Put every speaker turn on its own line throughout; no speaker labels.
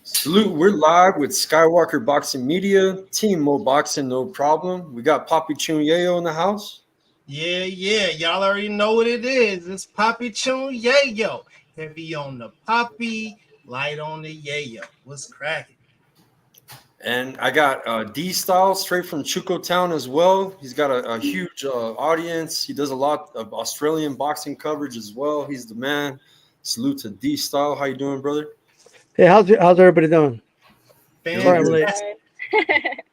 Salute, we're live with Skywalker Boxing Media, Team Mo Boxing, no problem. We got Papi Chunyayo in the house.
Yeah. Y'all already know what it is. It's Poppy Chun Yayo. Heavy on the poppy, light on the yayo. What's cracking?
And I got D Style straight from Chuco Town as well. He's got a huge audience. He does a lot of Australian boxing coverage as well. He's the man. Salute to D Style. How you doing, brother?
Hey, how's everybody doing? Sorry, I'm late.
Fantastic.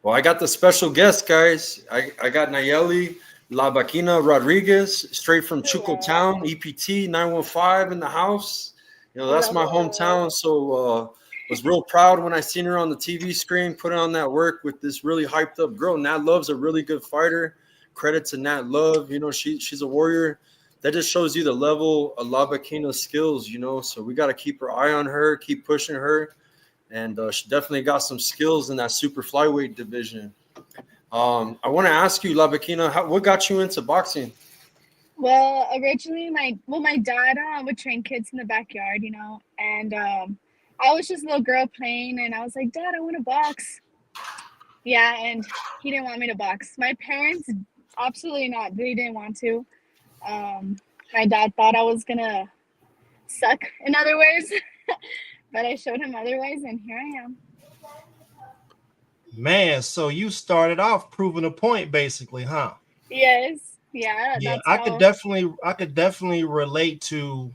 Well, I got the special guest, guys. I got Nayeli La Bikina Rodriguez straight from Chuco Town, EPT 915 in the house. You know, that's my hometown. So was real proud when I seen her on the TV screen, putting on that work with this really hyped up girl. Nat Love's a really good fighter. Credit to Nat Love. You know, she's a warrior. That just shows you the level of La Bikina's skills, you know. So we got to keep our eye on her, keep pushing her. And she definitely got some skills in that super flyweight division. I want to ask you, La Bikina, what got you into boxing?
Well, originally my dad would train kids in the backyard, and I was just a little girl playing, and I was like, Dad, I want to box. Yeah, and he didn't want me to box. My parents, absolutely not. They didn't want to. My dad thought I was gonna suck, in other words, but I showed him otherwise, and here I am.
Man, so you started off proving a point, basically, huh?
Yes, yeah,
Yeah,
that's
I
how.
could definitely relate to,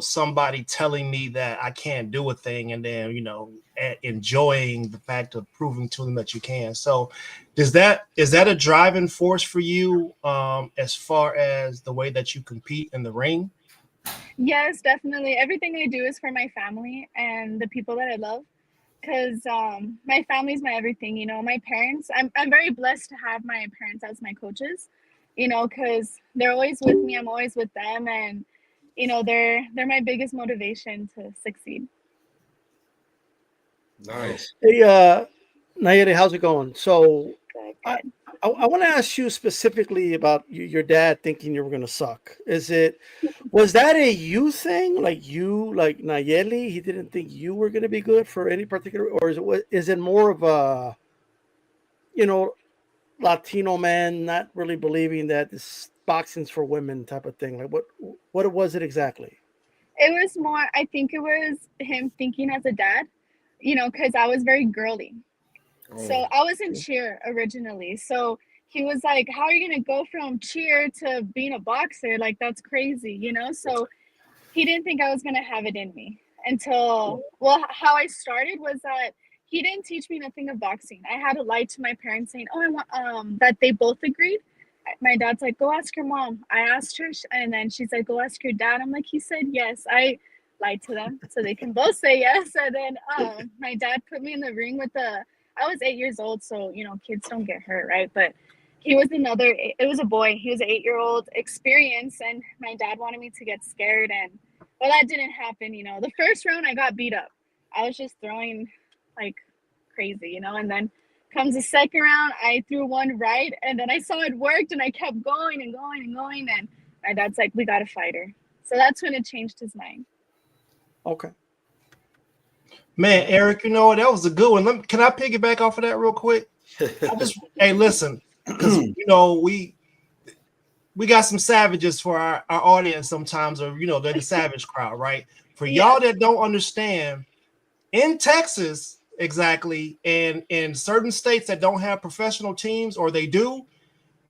somebody telling me that I can't do a thing and then, enjoying the fact of proving to them that you can. So is that a driving force for you as far as the way that you compete in the ring?
Yes, definitely. Everything I do is for my family and the people that I love. Because my family's my everything, my parents, I'm very blessed to have my parents as my coaches, because they're always with me. I'm always with them, and they're my biggest motivation to succeed.
Nice.
Hey, Nayeli, how's it going? So,
Good,
I
good.
I want to ask you specifically about your dad thinking you were gonna suck. Was that a you thing? Like Nayeli, he didn't think you were gonna be good for any particular, or is it more of a you know Latino man not really believing that this boxing's for women type of thing? Like what was it exactly?
It was more, I think it was him thinking as a dad, because I was very girly. So
Oh,
I was in cheer originally. So he was like, how are you going to go from cheer to being a boxer? Like, that's crazy, So he didn't think I was going to have it in me until, well, how I started was that he didn't teach me nothing of boxing. I had to lie to my parents saying, oh, I want, that they both agreed. My dad's like, go ask your mom. I asked her, and then she's like, go ask your dad. I'm like, he said yes. I lied to them so they can both say yes. And then my dad put me in the ring with I was 8 years old, so kids don't get hurt, right? But he was it was a boy. He was an 8-year-old experience, and my dad wanted me to get scared, and well, that didn't happen. The first round I got beat up. I was just throwing like crazy, and then comes the second round, I threw one right, and then I saw it worked, and I kept going and going and going, and my dad's like, we got a fighter. So that's when it changed his mind.
Okay.
Man, Eric, that was a good one. Can I piggyback off of that real quick? Hey, listen, because we got some savages for our audience sometimes, or they're the savage crowd, right? For y'all that don't understand, in Texas, exactly, and in certain states that don't have professional teams, or they do,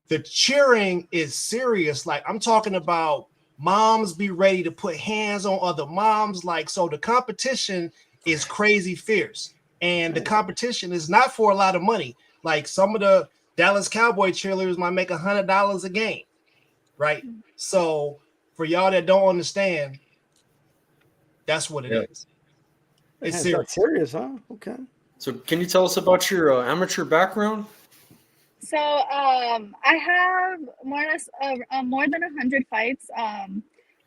the cheering is serious. Like, I'm talking about moms be ready to put hands on other moms. Like, so the competition is crazy fierce. And the competition is not for a lot of money. Like, some of the Dallas Cowboy cheerleaders might make $100 a game, right? So for y'all that don't understand, that's what it is. It's
Man, that's
serious.
serious, huh? Okay.
so can you tell us about your amateur background?
So I have more or less more than 100 fights. When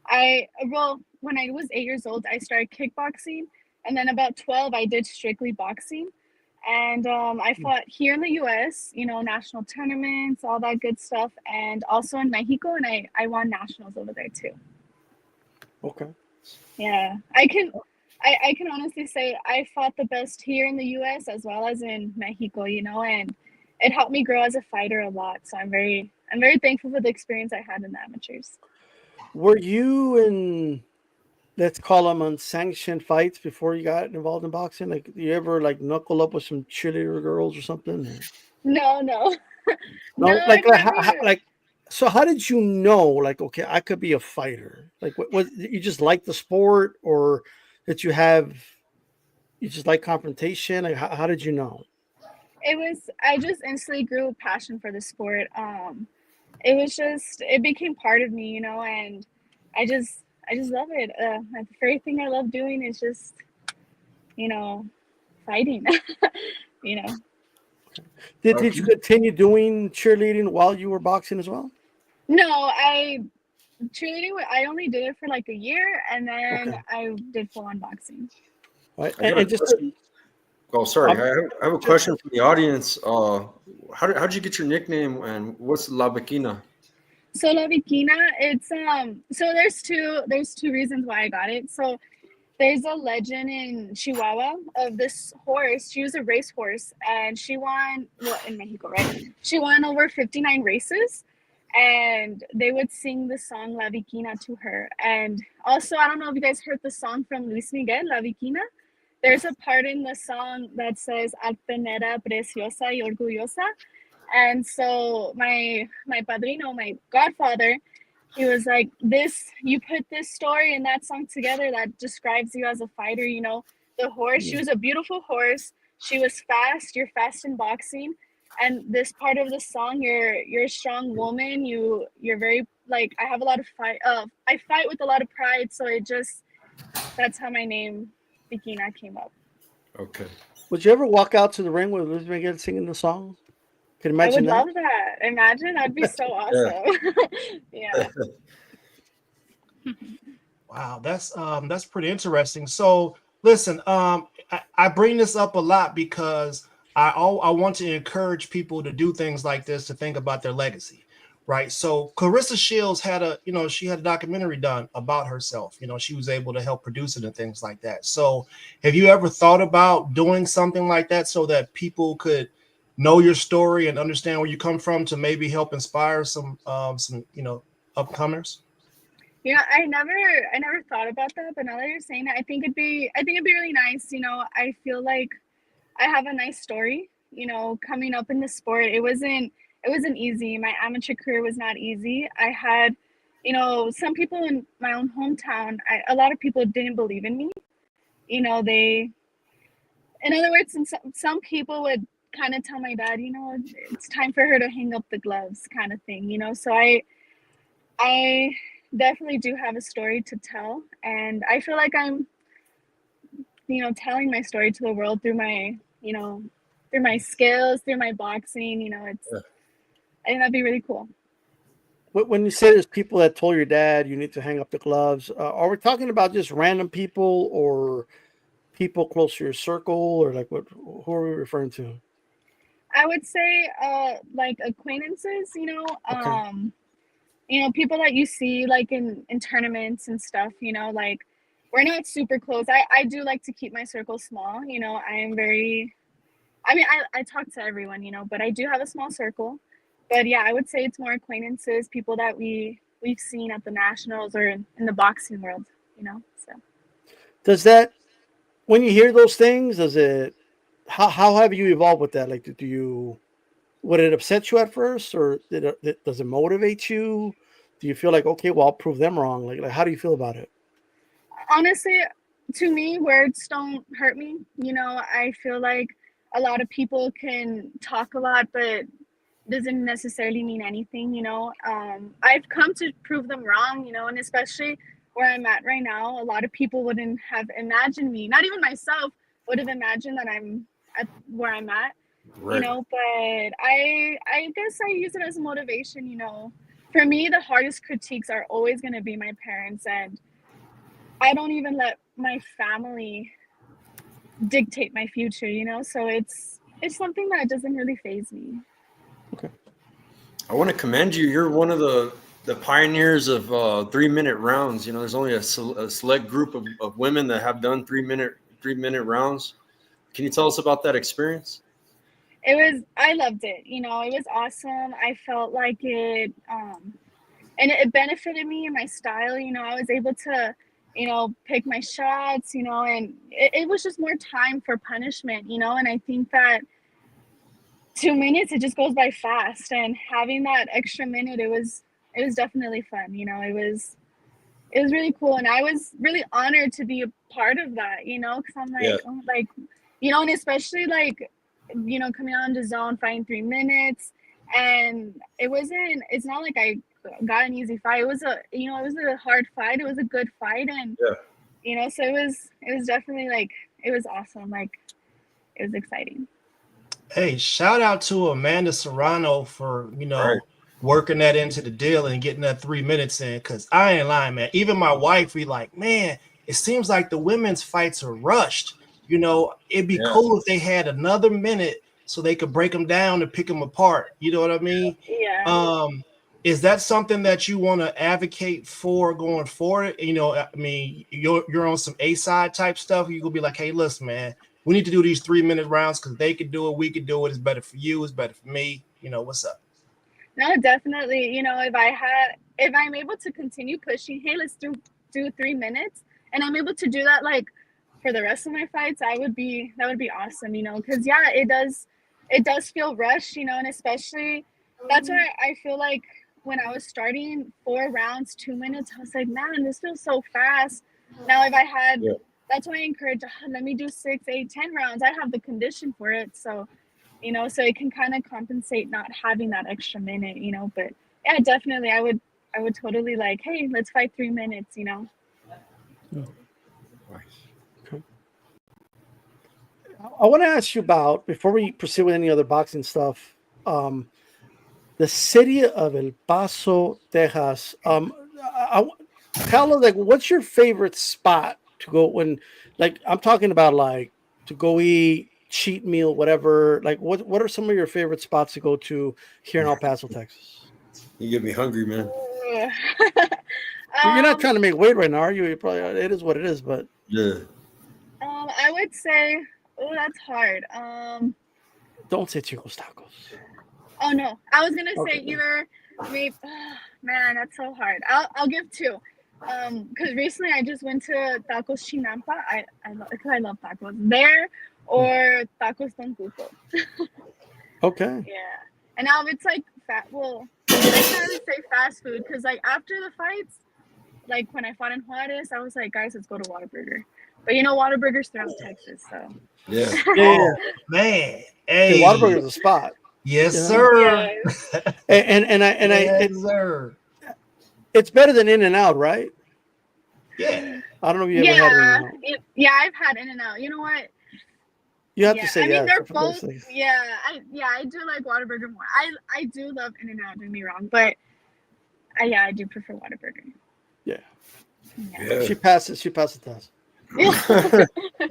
I was 8 years old, I started kickboxing, and then about 12, I did strictly boxing. And I fought here in the U.S., national tournaments, all that good stuff, and also in Mexico, and I won nationals over there too.
Okay.
Yeah, I can honestly say I fought the best here in the US as well as in Mexico, and it helped me grow as a fighter a lot. So I'm very thankful for the experience I had in the amateurs.
Were you in, let's call them unsanctioned fights before you got involved in boxing? Like, you ever like knuckle up with some cheerleader girls or something? Or?
No, no. No,
No, like,
I've never.
like. So how did you know? Like, okay, I could be a fighter. Like, what was you just like the sport, or that you just like confrontation? Like, how did you know?
I just instantly grew a passion for the sport. It became part of me, and I just I just love it. The very thing I love doing is just, you know, fighting. you know.
Did you continue doing cheerleading while you were boxing as well?
No, cheerleading. I only did it for like a year, and then
Okay,
I did full on boxing.
right.
I got a
And just
question. Oh, sorry.
um,
I have a question from the audience. How did you get your nickname, and what's La Bikina?
So La Bikina, so there's two reasons why I got it. So there's a legend in Chihuahua of this horse. She was a race horse, and she won, well, in Mexico, right? She won over 59 races, and they would sing the song La Bikina to her. And also, I don't know if you guys heard the song from Luis Miguel, La Bikina. There's a part in the song that says Alpenera preciosa y orgullosa. And so my padrino, my godfather, he was like, "This, you put this story and that song together that describes you as a fighter. The horse. She was a beautiful horse. She was fast. You're fast in boxing, and this part of the song, you're a strong woman. You're very like I have a lot of fight. I fight with a lot of pride. So that's how my name Bikina came up.
Okay.
would you ever walk out to the ring with Luis Miguel singing the song? Can you
I
imagine
would
that?
love that. Imagine that'd be so
Yeah.
awesome. yeah.
Wow, that's pretty interesting. So listen, I bring this up a lot because I want to encourage people to do things like this, to think about their legacy, right? So Clarissa Shields had she had a documentary done about herself. She was able to help produce it and things like that. So have you ever thought about doing something like that so that people could know your story and understand where you come from, to maybe help inspire some upcomers?
I never thought about that, but now that you're saying it, I think it'd be really nice. I feel like I have a nice story. Coming up in the sport, it wasn't easy. My amateur career was not easy. I had, some people in my own hometown. A lot of people didn't believe in me. They, in other words, and some people would kind of tell my dad, it's time for her to hang up the gloves, kind of thing. So I definitely do have a story to tell, and I feel like I'm, telling my story to the world through my skills, through my boxing. I think that'd be really cool.
When you say there's people that told your dad you need to hang up the gloves, are we talking about just random people, or people close to your circle, or like what? Who are we referring to?
I would say, like acquaintances.
Okay.
People that you see like in tournaments and stuff. Like we're not super close. I do like to keep my circle small. I am very. I mean, I talk to everyone, but I do have a small circle. But yeah, I would say it's more acquaintances, people that we've seen at the nationals or in the boxing world. So
Does that, when you hear those things, does it? How have you evolved with that? Like, do you, would it upset you at first, or does it motivate you? Do you feel like, okay, well, I'll prove them wrong? Like how do you feel about it?
honestly, to me, words don't hurt me. I feel like a lot of people can talk a lot, but doesn't necessarily mean anything. I've come to prove them wrong. And especially where I'm at right now, a lot of people wouldn't have imagined me. Not even myself would have imagined that I'm at where I'm at.
Right.
But I guess I use it as motivation. For me, the hardest critiques are always going to be my parents, and I don't even let my family dictate my future. So it's something that doesn't really phase me.
Okay.
I want to commend you. You're one of the pioneers of 3-minute rounds. You know, there's only a select group of women that have done 3-minute rounds. Can you tell us about that experience?
I loved it. You know, it was awesome. I felt like and it benefited me and my style. You know, I was able to, you know, pick my shots, you know, and it was just more time for punishment, you know, and I think that 2 minutes, it just goes by fast, and having that extra minute, it was definitely fun. You know, it was really cool, and I was really honored to be a part of that, you know, because I'm like,
Yeah.
oh, like, you know, and especially like, you know, coming out into zone, fighting 3 minutes, and it's not like I got an easy fight. It was it was a hard fight. It was a good fight, and
Yeah.
you know, so it was definitely like, it was awesome. Like, it was exciting.
Hey, shout out to Amanda Serrano for,
Right.
working that into the deal and getting that 3 minutes in. Cause I ain't lying, man. Even my wife be like, man, it seems like the women's fights are rushed. It'd be
Yeah.
cool if they had another minute so they could break them down and pick them apart. You know what I mean?
Yeah.
Is that something that you want to advocate for going forward? I mean, you're on some A-side type stuff. You gonna be like, hey, listen, man, we need to do these 3-minute rounds because they could do it, we could do it. It's better for you, it's better for me. What's up?
No, definitely. You know, if I'm able to continue pushing, hey, let's do 3 minutes, and I'm able to do that like for the rest of my fights, that would be awesome. You know, because yeah, it does feel rushed. You know, and especially that's why I feel like when I was starting 4 rounds, 2 minutes, I was like, man, this feels so fast. Now, if I had,
Yeah.
that's why I encourage, let me do 6, 8, 10 rounds. I have the condition for it, so you know, so it can kind of compensate not having that extra minute, you know. But yeah, definitely, I would totally like, hey, let's fight 3 minutes, you know.
Okay. I want to ask you about, before we proceed with any other boxing stuff, the city of El Paso, Texas. Tell us, like, what's your favorite spot to go when, like, I'm talking about like to go eat, cheat meal, whatever. Like, what are some of your favorite spots to go to here in El Paso, Texas?
You get me hungry, man.
You're not
um,
trying to make weight right now, are you? You probably, it is what it is, but
Yeah.
I would say, oh, that's hard.
don't say Chico's Tacos.
Oh no, I was gonna say
Okay.
either maybe. Man, that's so hard. I'll give two. Because recently I just went to Tacos Chinampa. Because I love tacos there, or Tacos Don Cuco.
Okay.
Yeah, and now it's like fat. Well, I can't really say fast food because like after the fights, like when I fought in Juarez, I was like, guys, let's go to Whataburger. But you know, Whataburger's throughout Texas, so.
Yeah.
Yeah.
Oh man,
Hey,
hey,
Whataburger's a spot.
yes,
You know?
sir.
Yes.
Yes, sir.
It's better than In and Out, right?
Yeah.
I don't know if you ever had In and
Yeah,
Out.
yeah, I've had In-N-Out. You know what?
You have to
Yeah,
say
I mean
yes
they're
for those
both.
things.
Yeah, I do like Whataburger more. I do love In-N-Out. Don't get me wrong, but I do prefer Whataburger.
Yeah.
Yeah.
Yeah.
She passes the test.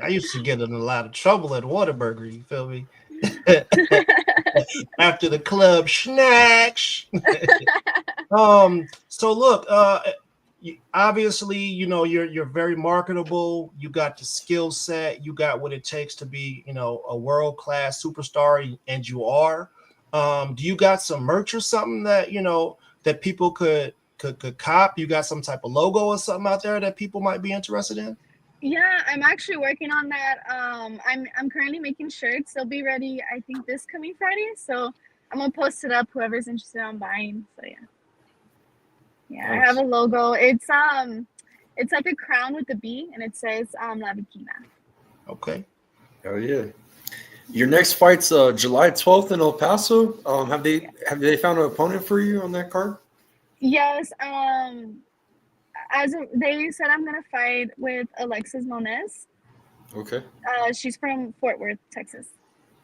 I used to get in a lot of trouble at Whataburger. You feel me? After the club snacks. So look, obviously, you're very marketable. You got the skill set. You got what it takes to be, a world class superstar, and you are. Do you got some merch or something that that people could cop? You got some type of logo or something out there that people might be interested in?
Yeah, I'm actually working on that. I'm currently making shirts. They'll be ready, I think, this coming Friday. So I'm gonna post it up. Whoever's interested on buying. So yeah, yeah. I have
Nice.
a logo. It's like a crown with a bee, and it says La Bikina.
Okay.
Oh yeah. Your next fight's July 12th in El Paso. Have they found an opponent for you on that card?
Yes. They said I'm gonna fight with Alexis Moniz.
Okay.
She's from Fort Worth, Texas.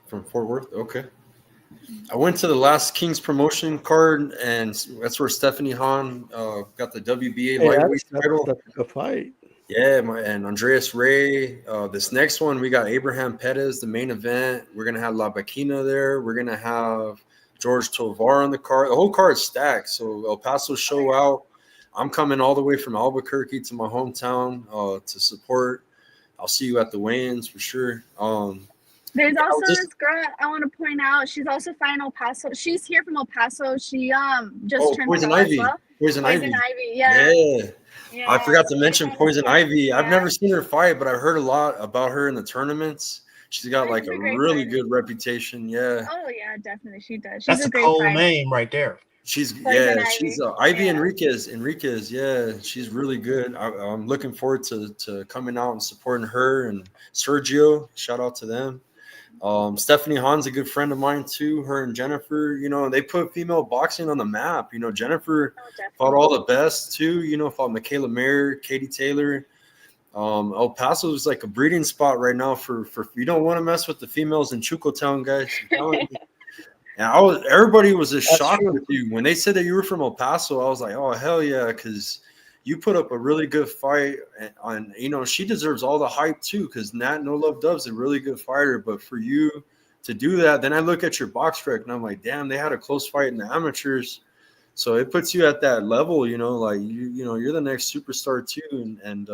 From Fort Worth. Okay. I went to the last King's promotion card, and that's where Stephanie Hahn got the WBA
Hey,
lightweight
that's
title.
a good fight.
Yeah, and Andreas Ray. This next one, we got Abraham Pettis, the main event. We're gonna have La Bikina there. We're gonna have George Tovar on the card. The whole card's stacked. So El Paso show out. I'm coming all the way from Albuquerque to my hometown to support. I'll see you at the weigh-ins for sure.
There's also this girl I want to point out. She's also fighting El Paso. She's here from El Paso. She just turned
Poison
pro as
Ivy.
well.
Poison Ivy.
Yeah.
I forgot to mention Poison Ivy.
Yeah.
I've never seen her fight, but I've heard a lot about her in the tournaments. She's got like a really good reputation. Yeah.
Oh yeah, definitely she does. She's
That's a cold name right there.
She's
Ivy.
Ivy Enriquez. Yeah, she's really good. I'm looking forward to coming out and supporting her and Sergio. Shout out to them. Stephanie Hahn's a good friend of mine too. Her and Jennifer, they put female boxing on the map. Jennifer fought all the best too. Fought Michaela Mayer, Katie Taylor. El Paso is like a breeding spot right now for you don't want to mess with the females in Chuco Town, guys. And everybody was just shocked with you when they said that you were from El Paso. I was like, oh hell yeah, because you put up a really good fight, and she deserves all the hype too. Because Nat No Love Dove's a really good fighter, but for you to do that, then I look at your box rec and I'm like, damn, they had a close fight in the amateurs, so it puts you at that level. Like you're the next superstar too, and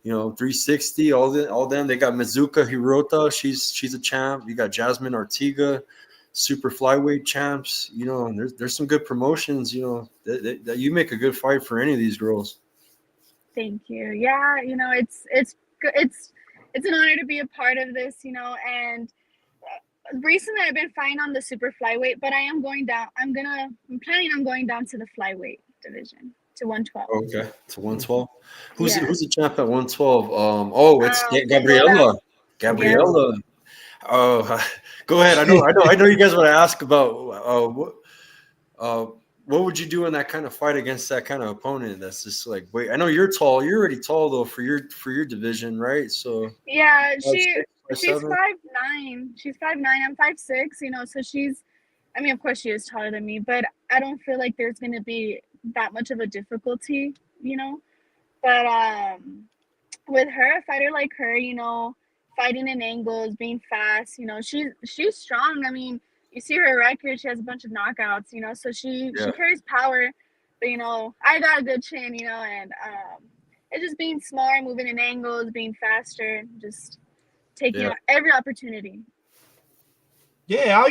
360, all them. They got Mizuka Hirota. She's a champ. You got Jasmine Artiga, super flyweight champs. There's some good promotions. That you make a good fight for any of these girls.
Thank you. Yeah, it's an honor to be a part of this. And recently I've been fighting on the super flyweight, but I am going down. I'm planning on going down to the flyweight division. To 112.
Okay, to 112. Who's the champ at 112? It's Gabriela. Gabriela. Oh, go ahead. I know. You guys want to ask about what would you do in that kind of fight against that kind of opponent? That's just like, wait. I know you're tall. You're already tall though for your division, right? So
yeah, she's 5'9". She's 5'9". I'm 5'6". So she's. I mean, of course, she is taller than me, but I don't feel like there's going to be that much of a difficulty, But with her, a fighter like her, fighting in angles, being fast, she's strong. I mean, you see her record; she has a bunch of knockouts, So she carries power, but I got a good chin, and it's just being smart, moving in angles, being faster, just taking every opportunity.
Yeah, all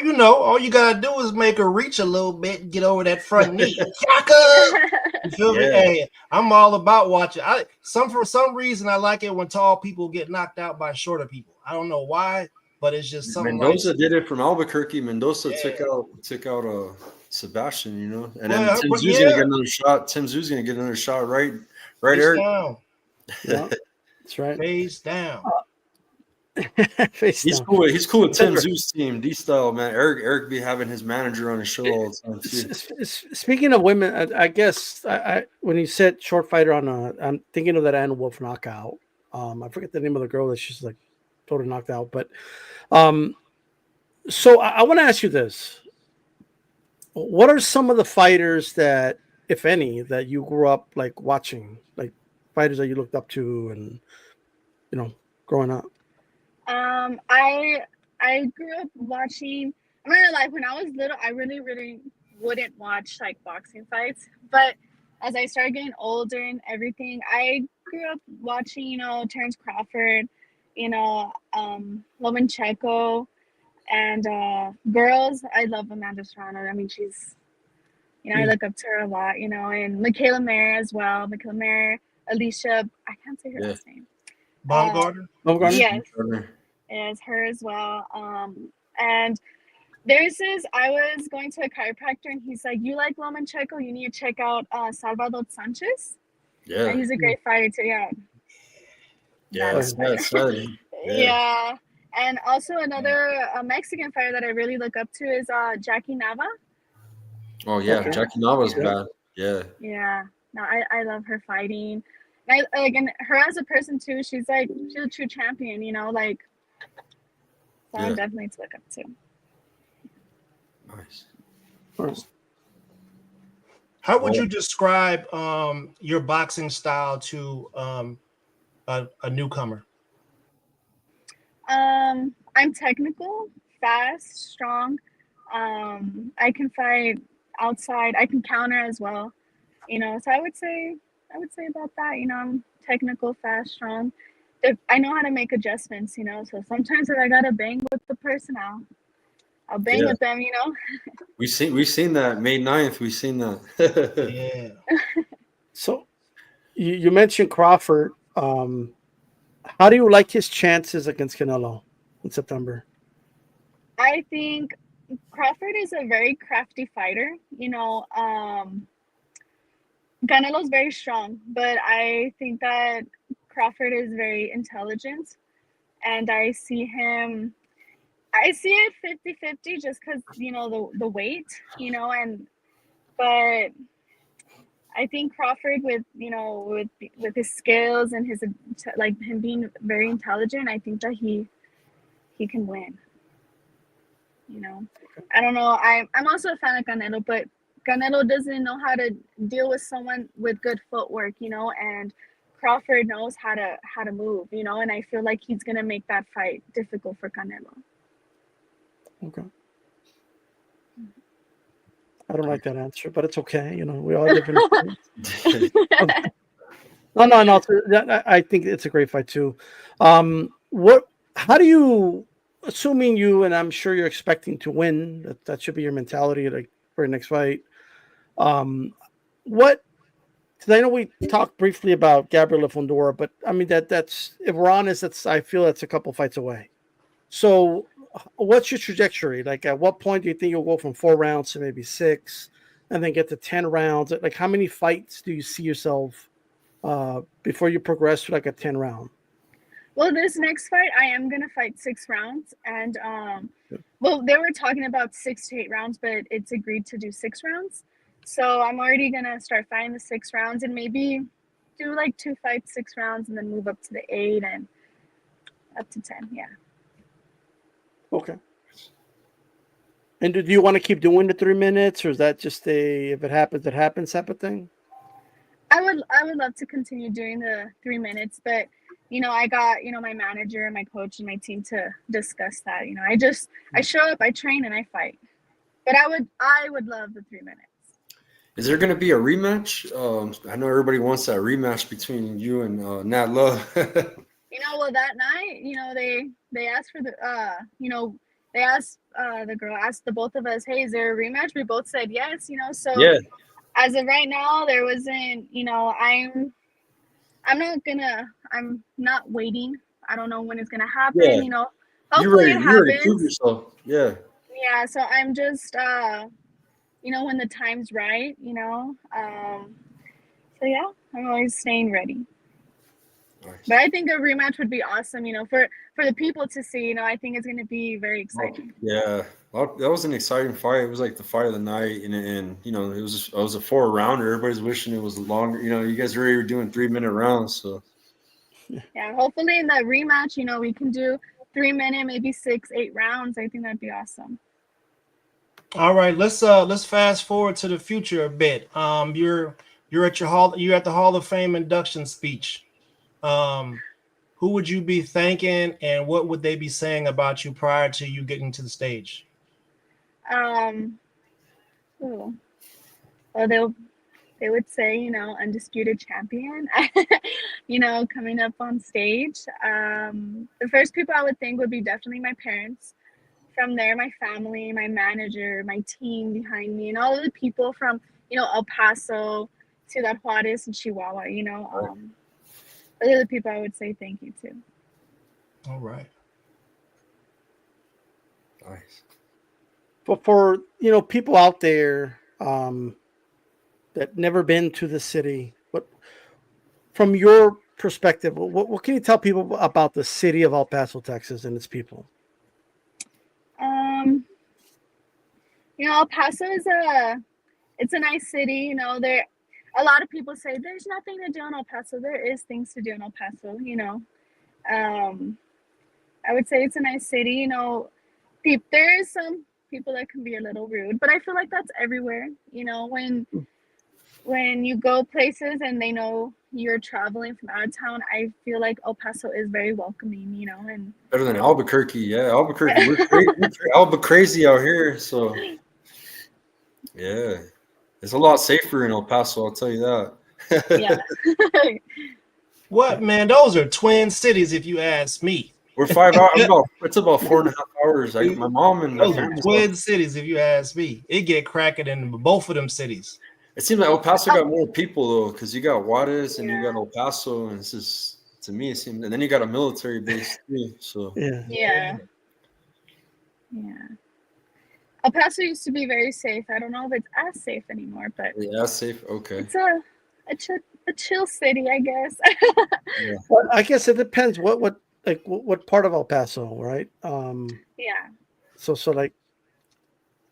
you gotta do is make her reach a little bit and get over that front knee. You feel me? Hey, I'm all about watching. For some reason I like it when tall people get knocked out by shorter people. I don't know why, but it's just something.
Mendoza did it from Albuquerque. Mendoza took out Sebastian, and then Tim Zoo's gonna get another shot. Tim Zoo's gonna get another shot, right, Eric?
Down.
Yeah, that's right.
Face down.
He's cool. He's cool with Tim Zoo's team. D-style, man. Eric be having his manager on his show all the time too.
Speaking of women, I guess when you said short fighter I'm thinking of that Ann Wolf knockout. I forget the name of the girl that she's like totally knocked out. But so I want to ask you this: what are some of the fighters that, if any, that you grew up like watching, like fighters that you looked up to, and growing up?
I grew up watching. I'm not gonna lie. When I was little, I really, really wouldn't watch like boxing fights. But as I started getting older and everything, I grew up watching, Terrence Crawford, Lomachenko, and girls. I love Amanda Serrano. I mean, she's, I look up to her a lot, and Michaela Mayer as well. Michaela Mayer, Alicia. I can't say her last name.
Baumgartner?
Yes. Is her as well. And there's this, I was going to a chiropractor and he's like, you like Lomachenko, you need to check out Salvador Sanchez.
Yeah.
And he's a great fighter too. Yeah. And also another Mexican fighter that I really look up to is Jackie Nava.
Oh yeah, Jackie Nava's bad. Yeah.
Yeah. No, I love her fighting. And her as a person too, she's a true champion, so definitely to look up to.
Nice.
How would you describe your boxing style to a newcomer?
I'm technical, fast, strong. I can fight outside. I can counter as well. So I would say about that. I'm technical, fast, strong. I know how to make adjustments. So sometimes if I gotta bang with the person, I'll bang
Yeah,
with them.
we seen that May 9th. We seen that.
Yeah.
So you mentioned Crawford. How do you like his chances against Canelo in September?
I think Crawford is a very crafty fighter. Canelo's very strong, but I think that Crawford is very intelligent, and I see it 50-50 just because, the weight, and but I think Crawford with his skills and his like him being very intelligent, I think that he can win. I don't know. I'm also a fan of Canelo, but Canelo doesn't know how to deal with someone with good footwork, and Crawford knows how to move, and I feel like he's gonna make that fight difficult for Canelo.
Okay. I don't like that answer, but it's okay. We all have different opinions. No, no, no. I think it's a great fight too. What? How do you? Assuming you and I'm sure you're expecting to win. That should be your mentality, like for your next fight. Um, what? Because I know we talked briefly about Gabriel Fundora, but I mean that's if we're honest, I feel that's a couple fights away. So, what's your trajectory? Like, at what point do you think you'll go from 4 rounds to maybe six, and then get to 10 rounds? Like, how many fights do you see yourself before you progress to like a 10 round?
Well, this next fight, I am gonna fight 6 rounds, and well, they were talking about 6 to 8 rounds, but it's agreed to do 6 rounds. So I'm already gonna start fighting the 6 rounds, and maybe do like 2 fights, 6 rounds, and then move up to the 8 and up to 10. Yeah.
Okay. And do you want to keep doing the 3 minutes, or is that just if it happens type of thing?
I would love to continue doing the 3 minutes, but I got my manager, my coach, and my team to discuss that. I show up, I train, and I fight. But I would love the 3 minutes.
Is there going to be a rematch? I know everybody wants that rematch between you and Nat Love.
Well, that night, they asked for the they asked the girl asked the both of us, hey, is there a rematch? We both said yes. So
Yeah,
as of right now, there wasn't. I'm not waiting. I don't know when it's gonna
yeah.
happen.
You
Hopefully
ready?
it
You ready to prove
happens.
yourself? Yeah.
Yeah. So I'm just when the time's right. So yeah, I'm always staying ready.
Nice.
But I think a rematch would be awesome. For the people to see. I think it's gonna be very exciting.
Yeah, well, that was an exciting fight. It was like the fight of the night, and it was a 4 rounder. Everybody's wishing it was longer. You guys already were doing 3 minute rounds, so
Yeah. Hopefully in the rematch, we can do 3 minute, maybe 6, 8 rounds. I think that'd be awesome.
All right, let's fast forward to the future a bit. You're at the Hall of Fame induction speech. Um, who would you be thanking, and what would they be saying about you prior to you getting to the stage?
Um. Ooh. Well, they would say, undisputed champion, coming up on stage. The first people I would think would be definitely my parents. From there, my family, my manager, my team behind me, and all of the people from, El Paso to that Juarez and Chihuahua, those are the people I would say thank you to.
All right.
nice.
But for people out there that never been to the city, what from your perspective, what can you tell people about the city of El Paso, Texas, and its people?
Um, El Paso it's a nice city. There, a lot of people say there's nothing to do in El Paso. There is things to do in El Paso. Um, I would say it's a nice city. There is some people that can be a little rude, but I feel like that's everywhere. When you go places and they know you're traveling from out of town, I feel like El Paso is very welcoming, you know, and
Better than Albuquerque. Yeah, Albuquerque. We're Alba crazy out here. So yeah, it's a lot safer in El Paso. I'll tell you that.
yeah.
What, man? Those are twin cities, if you ask me.
We're 5 hours. It's about 4.5 hours. My mom and my
Those are
family's
twin cities, if you ask me. It get cracking in both of them cities.
It seems like El Paso got more people though, because you got Juarez and you got
Yeah.
El Paso, and it's just to me it seems, and then you got a military base too. So
Yeah.
Yeah. Yeah. El Paso used to be very safe. I don't know if it's as safe anymore, but
yeah, that's safe. Okay.
it's a chill city, I guess.
Yeah.
Well, I guess it depends what part of El Paso, right?
Yeah.
So like,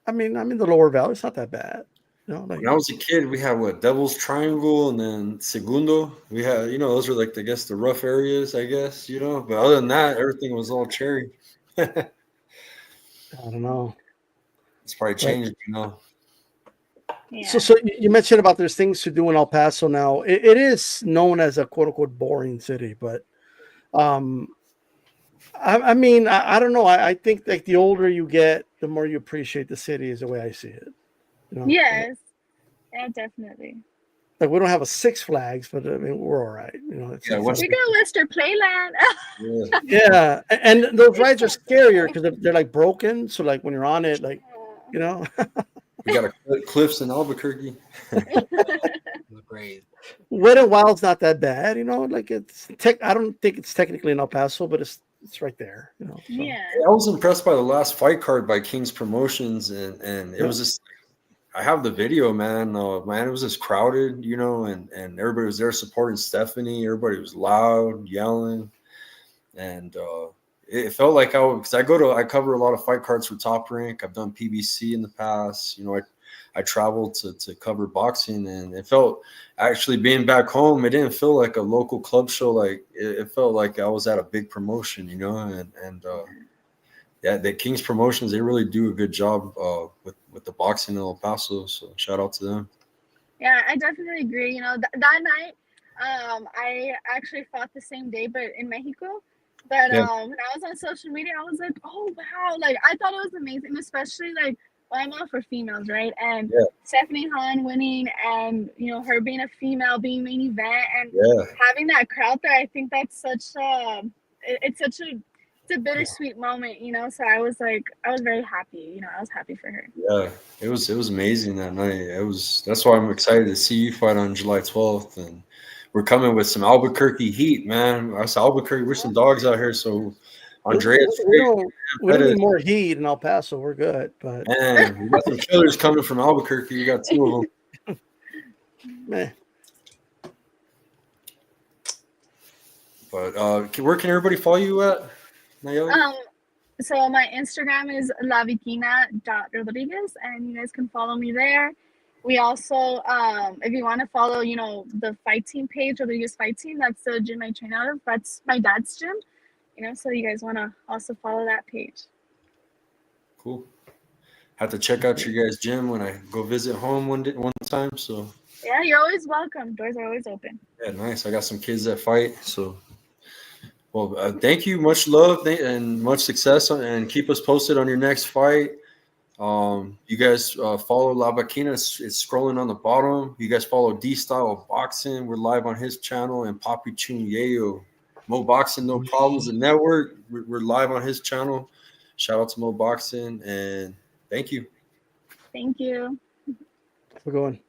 I mean, I'm in the lower valley. It's not that bad, you know. Like,
When I was a kid, we had what Devil's Triangle and then Segundo. We had those were like I guess the rough areas, I guess But other than that, everything was all cherry.
I don't know.
It's probably
But
changed.
Yeah.
so you mentioned about there's things to do in El Paso now. It is known as a quote unquote boring city, but um, I mean, I don't know. I think like the older you get, the more you appreciate the city. Is the way I see it.
Yes. Yeah, definitely.
Like we don't have a Six Flags, but I mean we're all right.
Yeah,
We got Western Playland.
Yeah.
Yeah, and those rides are
so
scarier
cool.
because they're like broken. So like when you're on it, like you know,
We got cliffs in Albuquerque.
Great.
Wet and Wild's not that bad. Like it's tech. I don't think it's technically in El Paso, but it's right there. So.
Yeah.
I was impressed by the last fight card by King's Promotions, and it was just. I have the video, man. Man, it was just crowded, and everybody was there supporting Stephanie. Everybody was loud, yelling, and it felt like because I cover a lot of fight cards for Top Rank. I've done PBC in the past. I traveled to cover boxing, and it felt actually being back home. It didn't feel like a local club show. Like it felt like I was at a big promotion, and yeah, the King's Promotions, they really do a good job with the boxing in El Paso. So shout out to them.
Yeah, I definitely agree. That night, I actually fought the same day, but in Mexico. But
Yeah.
when I was on social media, I was like, oh wow, like I thought it was amazing, especially like I'm all for females, right? And
Yeah.
Stephanie Han winning, and her being a female, being main event, and
Yeah.
having that crowd there. I think that's it's a bittersweet moment, So I was very happy, I was happy for her.
Yeah, it was amazing that night. That's why I'm excited to see you fight on July 12th, and we're coming with some Albuquerque heat, man. Us Albuquerque, we're some dogs out here. So Andreas,
we don't need more heat in El Paso. We're good, but
man, we got some killers coming from Albuquerque. We got 2 of them.
man.
But where can everybody follow you at, Nayeli?
So my Instagram is lavicina.rodriguez, and you guys can follow me there. We also, if you want to follow, the fight team page, Rodriguez Fight Team, that's the gym I train out of. That's my dad's gym, so you guys want to also follow that page.
Cool. Have to check out your guys' gym when I go visit home one time. So
yeah, you're always welcome. Doors are always open.
Yeah, nice. I got some kids that fight, so. Well, thank you. Much love and much success, and keep us posted on your next fight. You guys follow La Bikina. It's scrolling on the bottom. You guys follow D Style Boxing. We're live on his channel, and Papi Chun Yayo. Mo Boxing, No Problems, the network. We're live on his channel. Shout out to Mo Boxing, and thank you.
Thank you.
We're going.